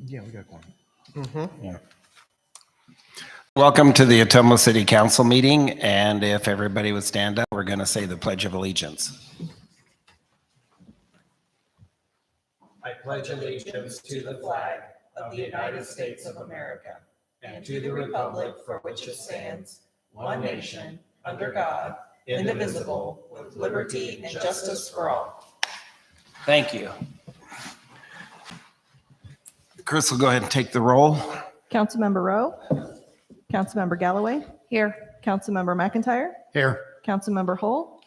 Yeah, we got one. Yeah. Welcome to the Ottumwa City Council meeting, and if everybody would stand up, we're going to say the Pledge of Allegiance. I pledge allegiance to the flag of the United States of America and to the republic for which it stands, one nation, under God, indivisible, with liberty and justice for all. Thank you. Chris will go ahead and take the roll. Councilmember Rowe. Councilmember Galloway. Here. Councilmember McIntyre. Here. Councilmember Hull.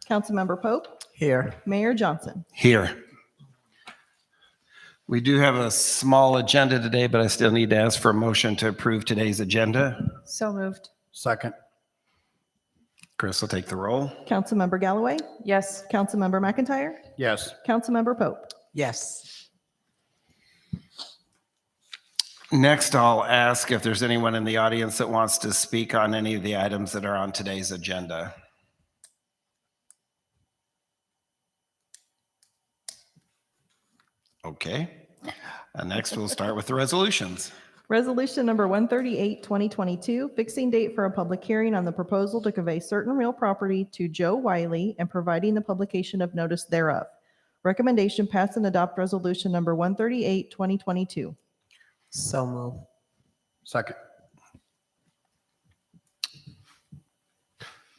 Councilmember Pope. Here. Mayor Johnson. Here. We do have a small agenda today, but I still need to ask for a motion to approve today's agenda. So moved. Second. Chris will take the roll. Councilmember Galloway. Yes. Councilmember McIntyre. Yes. Councilmember Pope. Yes. Next, I'll ask if there's anyone in the audience that wants to speak on any of the items that are on today's agenda. Okay. Next, we'll start with the resolutions. Resolution number 138, 2022, fixing date for a public hearing on the proposal to convey certain real property to Joe Wiley and providing the publication of notice thereof. Recommendation: pass and adopt resolution number 138, 2022. So move. Second.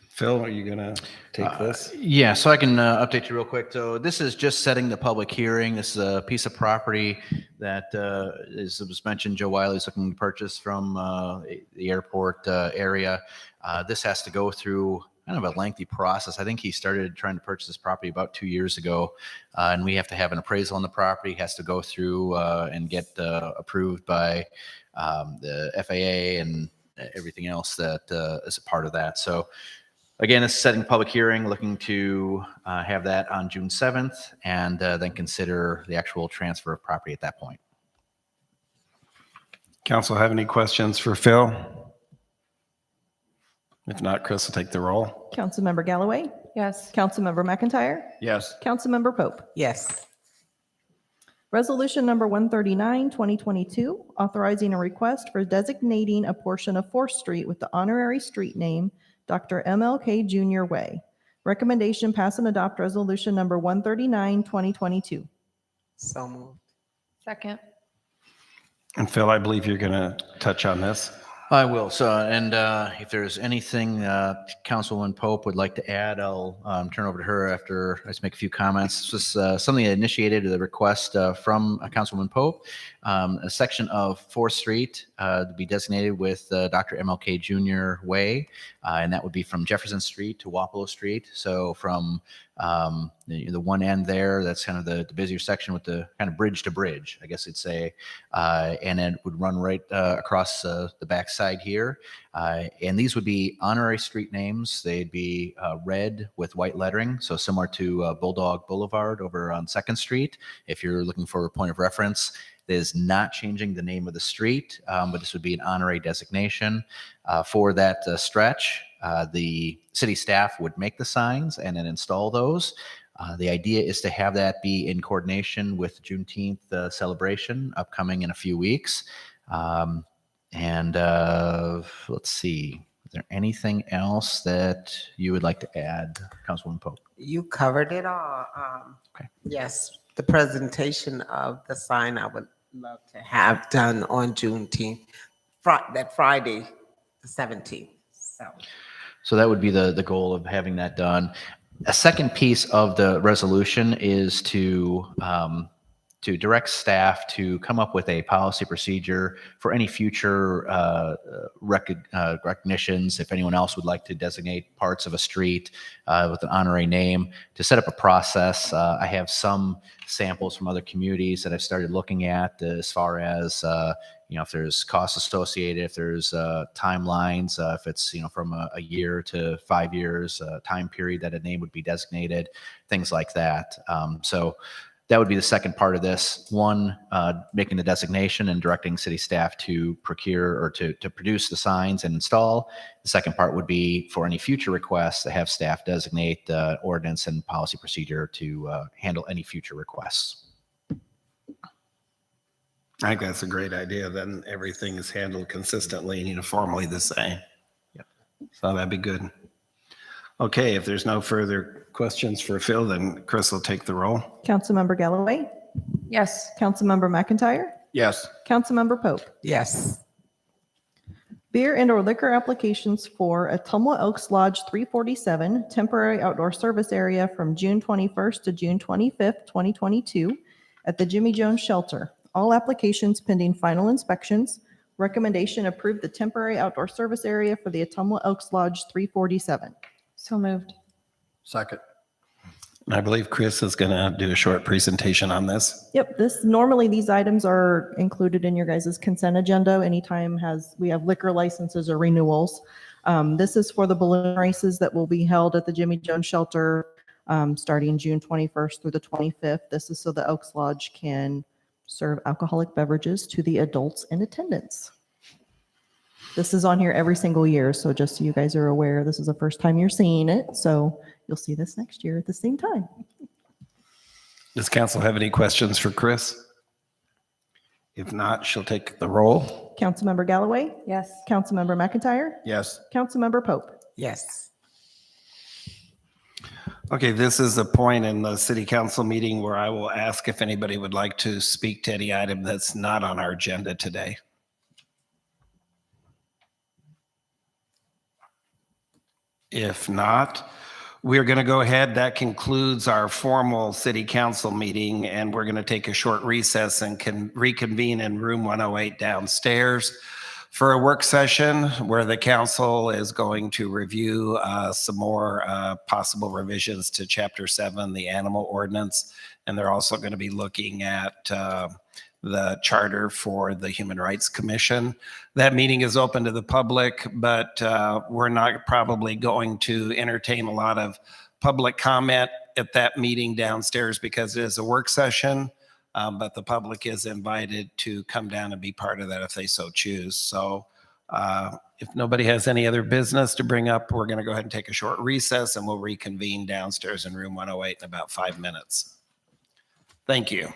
Phil, are you going to take this? Yeah, so I can update you real quick. So this is just setting the public hearing. This is a piece of property that, as was mentioned, Joe Wiley's looking to purchase from the airport area. This has to go through kind of a lengthy process. I think he started trying to purchase this property about 2 years ago, and we have to have an appraisal on the property. It has to go through and get approved by the FAA and everything else that is a part of that. So again, this is setting a public hearing, looking to have that on June 7th, and then consider the actual transfer of property at that point. Council have any questions for Phil? If not, Chris will take the roll. Councilmember Galloway. Yes. Councilmember McIntyre. Yes. Councilmember Pope. Yes. Resolution number 139, 2022, authorizing a request for designating a portion of 4th Street with the honorary street name Dr. MLK Jr. Way. Recommendation: pass and adopt resolution number 139, 2022. So moved. Second. And Phil, I believe you're going to touch on this. I will. So, and if there's anything Councilwoman Pope would like to add, I'll turn over to her after I just make a few comments. This was something that initiated the request from Councilwoman Pope. A section of 4th Street to be designated with Dr. MLK Jr. Way, and that would be from Jefferson Street to Wapello Street. So from the one end there, that's kind of the busier section with the kind of bridge to bridge, I guess you'd say, and it would run right across the back side here. And these would be honorary street names. They'd be red with white lettering, so similar to Bulldog Boulevard over on 2nd Street. If you're looking for a point of reference, it is not changing the name of the street, but this would be an honorary designation for that stretch. The city staff would make the signs and then install those. The idea is to have that be in coordination with Juneteenth celebration upcoming in a few weeks. And let's see, is there anything else that you would like to add, Councilwoman Pope? You covered it all. Okay. Yes, the presentation of the sign I would love to have done on Juneteenth, that Friday, the 17th. So that would be the goal of having that done. A second piece of the resolution is to direct staff to come up with a policy procedure for any future recognitions. If anyone else would like to designate parts of a street with an honorary name, to set up a process. I have some samples from other communities that I've started looking at as far as if there's costs associated, if there's timelines, if it's from a year to 5 years, time period that a name would be designated, things like that. So that would be the second part of this. One, making the designation and directing city staff to procure or to produce the signs and install. The second part would be for any future requests to have staff designate the ordinance and policy procedure to handle any future requests. I think that's a great idea. Then everything is handled consistently and uniformly the same. Yep. So that'd be good. Okay, if there's no further questions for Phil, then Chris will take the roll. Councilmember Galloway, Yes. Councilmember McIntyre, Yes. Councilmember Pope. Yes. Beer and/or liquor applications for Ottumwa Elks Lodge 347 temporary outdoor service area from June 21st to June 25th, 2022 at the Jimmy Jones Shelter. All applications pending final inspections. Recommendation: approve the temporary outdoor service area for the Ottumwa Elks Lodge 347. So moved. Second. And I believe Chris is going to do a short presentation on this. Yep, normally these items are included in your guys' consent agenda anytime we have liquor licenses or renewals. This is for the balloon races that will be held at the Jimmy Jones Shelter starting June 21st through the 25th. This is so the Elks Lodge can serve alcoholic beverages to the adults in attendance. This is on here every single year, so just so you guys are aware, this is the first time you're seeing it, so you'll see this next year at the same time. Does council have any questions for Chris? If not, she'll take the roll. Councilmember Galloway, Yes. Councilmember McIntyre, Yes. Councilmember Pope. Yes. Okay, this is a point in the city council meeting where I will ask if anybody would like to speak to any item that's not on our agenda today. If not, we're going to go ahead. That concludes our formal city council meeting, and we're going to take a short recess and can reconvene in room 108 downstairs for a work session where the council is going to review some more possible revisions to Chapter 7, the animal ordinance, and they're also going to be looking at the charter for the Human Rights Commission. That meeting is open to the public, but we're not probably going to entertain a lot of public comment at that meeting downstairs because it is a work session, but the public is invited to come down and be part of that if they so choose. So if nobody has any other business to bring up, we're going to go ahead and take a short recess and we'll reconvene downstairs in room 108 in about 5 minutes. Thank you.